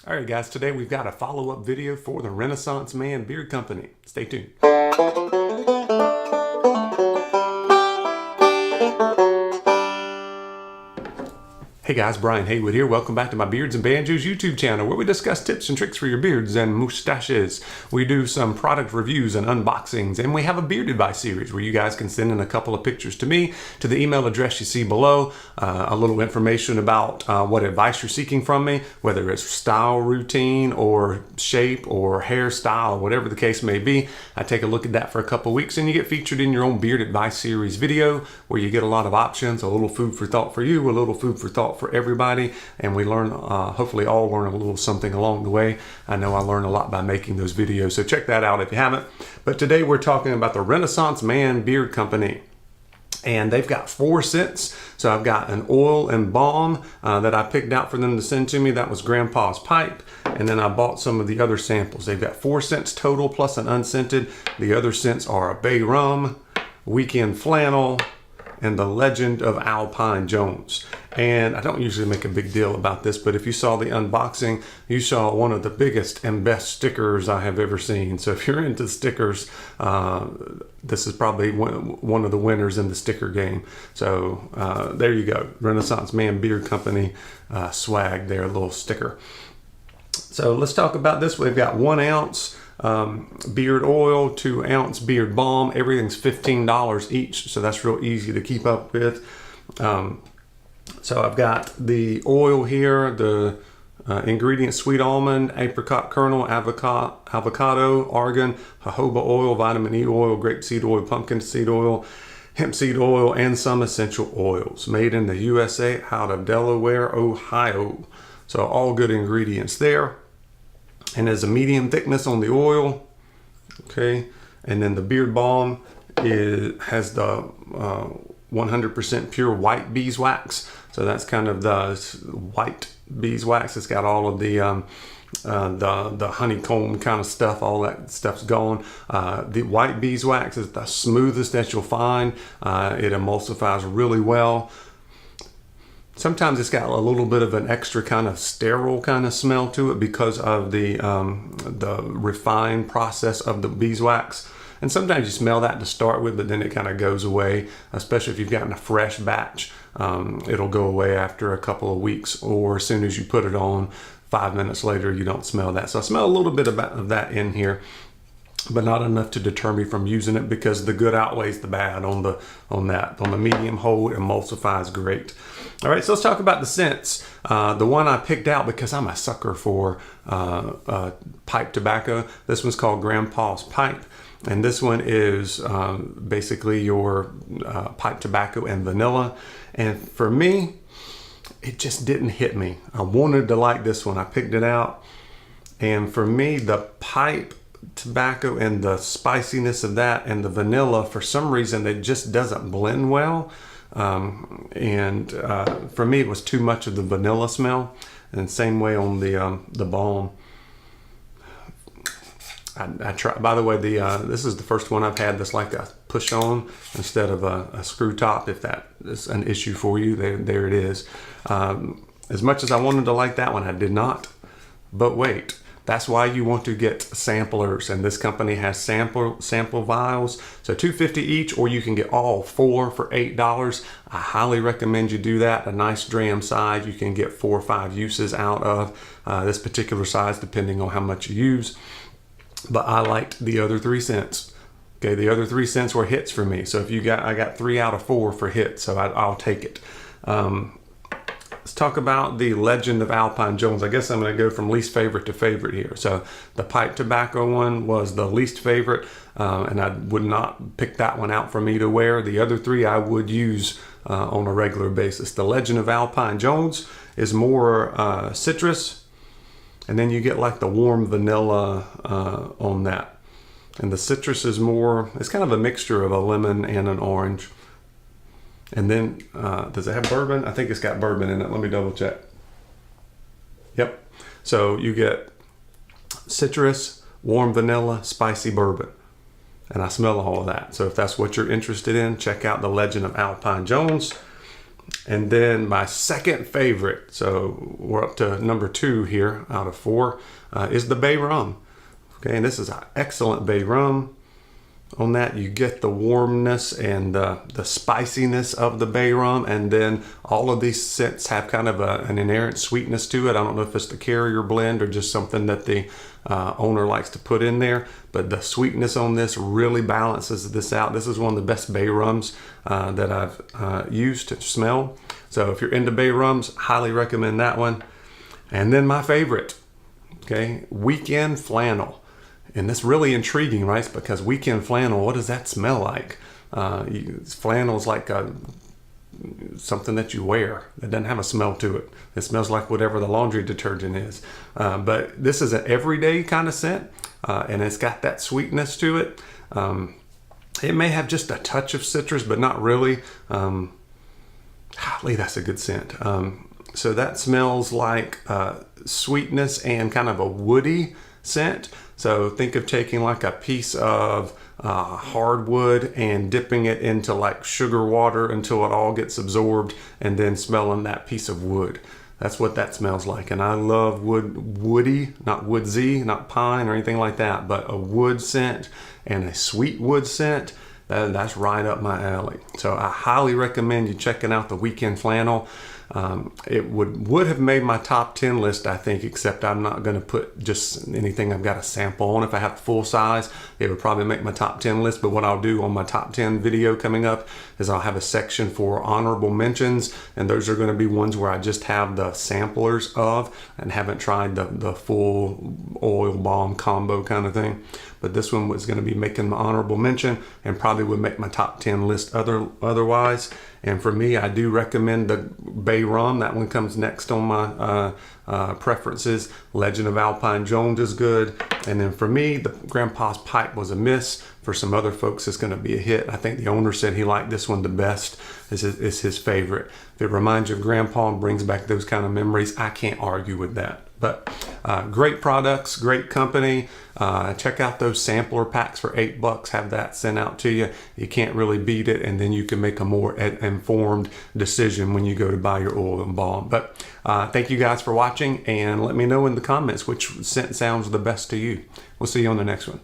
All right, guys, today we've got a follow-up video for the Renaissance Man Beard Company. Stay tuned. Hey guys, Brian Haywood here. Welcome back to my Beards and Banjos YouTube channel where we discuss tips and tricks for your beards and mustaches. We do some product reviews and unboxings, and we have a beard advice series where you guys can send in a couple of pictures to me to the email address you see below. A little information about what advice you're seeking from me, whether it's style routine or shape or hairstyle, whatever the case may be. I take a look at that for a couple of weeks and you get featured in your own beard advice series video where you get a lot of options, a little food for thought for you, a little food for thought for everybody, and we learn, hopefully all learn a little something along the way. I know I learn a lot by making those videos, so check that out if you haven't. But today we're talking about the Renaissance Man Beard Company. And they've got 4 scents. So I've got an oil and balm that I picked out for them to send to me. That was Grandpa's Pipe. And then I bought some of the other samples. They've got 4 scents total plus an unscented. The other scents are a Bay Rum, Weekend Flannel, and the Legend of Alpine Jones. And I don't usually make a big deal about this, but if you saw the unboxing, you saw one of the biggest and best stickers I have ever seen. So if you're into stickers, this is probably one of the winners in the sticker game. So there you go, Renaissance Man Beard Company swag there, a little sticker. So let's talk about this. We've got 1 ounce beard oil, 2 ounce beard balm. Everything's $15 each, so that's real easy to keep up with. So I've got the oil here, the ingredients: sweet almond, apricot kernel, avocado, argan, jojoba oil, vitamin E oil, grapeseed oil, pumpkin seed oil, hemp seed oil, and some essential oils. Made in the USA out of Delaware, Ohio. So all good ingredients there. And there's a medium thickness on the oil. Okay. And then the beard balm has the 100% pure white beeswax. So that's kind of the white beeswax. It's got all of the honeycomb kind of stuff. All that stuff's gone. The white beeswax is the smoothest that you'll find. It emulsifies really well. Sometimes it's got a little bit of an extra kind of sterile kind of smell to it because of the refined process of the beeswax. And sometimes you smell that to start with, but then it kind of goes away, especially if you've gotten a fresh batch. It'll go away after a couple of weeks, or as soon as you put it on, 5 minutes later, you don't smell that. So I smell a little bit of that in here, but not enough to deter me from using it because the good outweighs the bad on the medium hold. Emulsifies great. All right, so let's talk about the scents. The one I picked out because I'm a sucker for pipe tobacco. This one's called Grandpa's Pipe, and this one is basically your pipe tobacco and vanilla. And for me, it just didn't hit me. I wanted to like this one. I picked it out, and for me, the pipe tobacco and the spiciness of that and the vanilla, for some reason it just doesn't blend well, and for me it was too much of the vanilla smell. And same way on the balm. I try, by the way, this is the first one I've had that's like a push on instead of a screw top. If that is an issue for you, there it is. As much as I wanted to like that one, I did not. But wait, that's why you want to get samplers, and this company has sample vials. So $2.50 each, or you can get all 4 for $8. I highly recommend you do that. A nice dram size you can get 4 or 5 uses out of this particular size, depending on how much you use. But I liked the other 3 cents. Okay, the other 3 cents were hits for me. So if I got 3 out of 4 for hits, so I'll take it. Let's talk about the Legend of Alpine Jones. I guess I'm going to go from least favorite to favorite here. So the pipe tobacco one was the least favorite, and I would not pick that one out for me to wear. The other 3 I would use on a regular basis. The Legend of Alpine Jones is more citrus, and then you get like the warm vanilla on that. And the citrus is more, it's kind of a mixture of a lemon and an orange. And then, does it have bourbon? I think it's got bourbon in it. Let me double check. Yep. So you get citrus, warm vanilla, spicy bourbon. And I smell all of that. So if that's what you're interested in, check out the Legend of Alpine Jones. And then my second favorite, so we're up to number 2 here out of 4, is the bay rum. Okay, and this is an excellent bay rum. On that, you get the warmness and the spiciness of the bay rum, and then all of these scents have kind of an inherent sweetness to it. I don't know if it's the carrier blend or just something that the owner likes to put in there, but the sweetness on this really balances this out. This is one of the best bay rums that I've used to smell. So if you're into bay rums, highly recommend that one. And then my favorite, okay, Weekend Flannel. And that's really intriguing, right? Because Weekend Flannel, what does that smell like? Flannel is like something that you wear. It doesn't have a smell to it. It smells like whatever the laundry detergent is. But this is an everyday kind of scent, and it's got that sweetness to it. It may have just a touch of citrus, but not really. Golly, that's a good scent. So that smells like sweetness and kind of a woody scent. So think of taking like a piece of hardwood and dipping it into like sugar water until it all gets absorbed, and then smelling that piece of wood. That's what that smells like. And I love woody, not woodsy, not pine or anything like that, but a wood scent and a sweet wood scent. That's right up my alley. So I highly recommend you checking out the Weekend Flannel. It would have made my top 10 list, I think, except I'm not going to put just anything I've got a sample on. If I have full size, it would probably make my top 10 list. But what I'll do on my top 10 video coming up is I'll have a section for honorable mentions, and those are going to be ones where I just have the samplers of and haven't tried the full oil balm combo kind of thing. But this one was going to be making my honorable mention and probably would make my top 10 list otherwise. And for me, I do recommend the Bay Rum. That one comes next on my preferences. Legend of Alpine Jones is good. And then for me, the Grandpa's Pipe was a miss. For some other folks, it's going to be a hit. I think the owner said he liked this one the best. It's his favorite. If it reminds you of Grandpa and brings back those kind of memories, I can't argue with that. But great products, great company. Check out those sampler packs for $8. Have that sent out to you. You can't really beat it, and then you can make a more informed decision when you go to buy your oil and balm. But thank you guys for watching, and let me know in the comments which scent sounds the best to you. We'll see you on the next one.